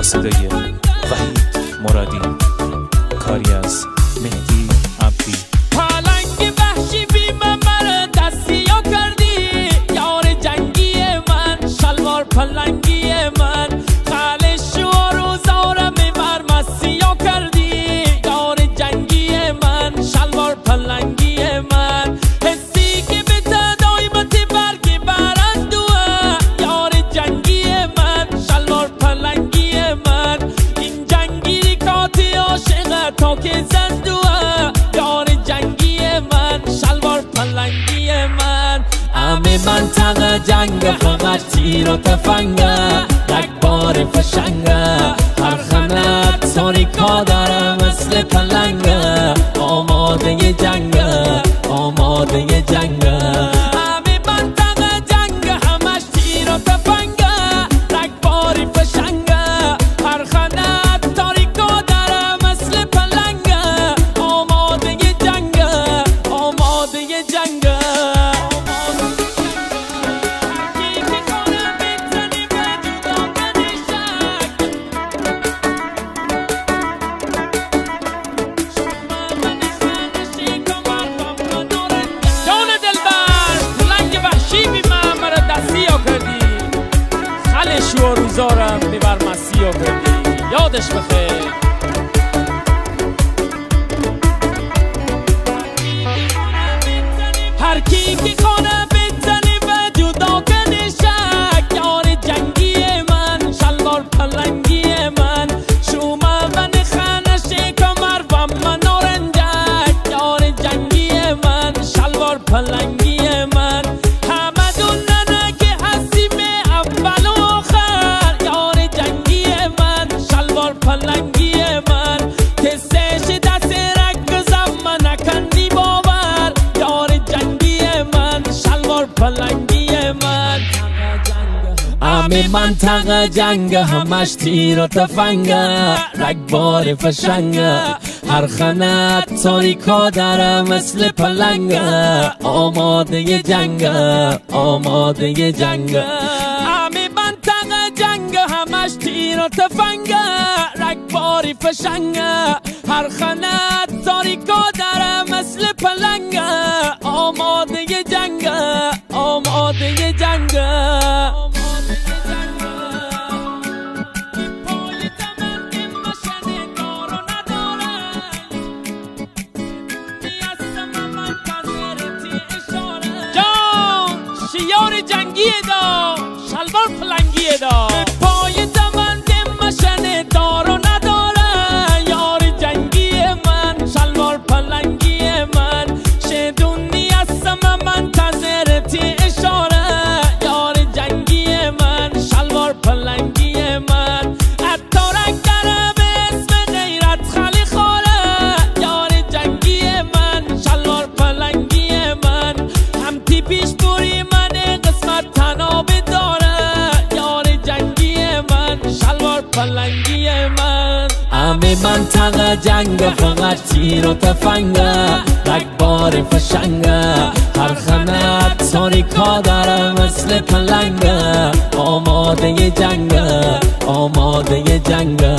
با صدای وحید مرادی، کاری از مهدی عبدی. پلنگ وحشی بی من دستیا کردی، یار جنگی من، شلوار پلنگی من، خالش و روزارم بر مسیا کردی، یار جنگی من، شلوار پلنگی من، حسی که به تدایمت برگی برندوه، یار جنگی من، شلوار پلنگی من، این جنگی کاتی عاشق تا که زندوه، یار جنگی من، شلوار پلنگی من. همه منطقه جنگ فقط تیر و تفنگه، یک بار فشنگه، هر خنت ساریکا داره مثل پلنگه، آماده جنگه، آماده جنگه. همه منطقه جنگ همش تیر و تفنگه، یک بار فشنگه، هر خنت تاریکا داره مثل پلنگه، آماده جنگه، آماده جنگه. خالش و روزارم ببر مسیح کردی، یادش بخیر. هر کی که خانه بزنی و جدا کنی شک، یار جنگی من، شلوار پلنگی من، شومه من خانه کمر و من آرنجک، یار جنگی من، شلوار پلنگی من. همه دوننه که هستیم اول و آخر، یار جنگی من، شلوار پلنگی من، کسش دست رکزم من نکندی باور، یار جنگی من، شلوار پلنگی من. همه منطقه جنگ همش تیر و تفنگه، رگبار فشنگه، هر خنت تاریکا داره مثل پلنگه، آماده جنگه، آماده جنگه. همه منطقه جنگ همش تیر و تفنگه، رگباری فشنگه، هر خنت تاریکا داره مثل پلنگه، آماده جنگه، آماده جنگه. یار جنگی دا، شلوار پلنگی دا، پای زمن مشن دار و نداره، یار جنگی من، شلوار پلنگی من، شدونی هستم منتظرتی اشاره، یار جنگی من، شلوار پلنگی من. اتارک داره به اسم غیرت خالی خوره، یار جنگی من، شلوار پلنگی من، همتی پیش بوری من تنابه داره، یار جنگی من، شلوار پلنگی من. همه منطقه جنگ فقط تیر و تفنگه، رگبار فشنگه، هر خنت ساریکا داره مثل پلنگه، آماده جنگه، آماده جنگه.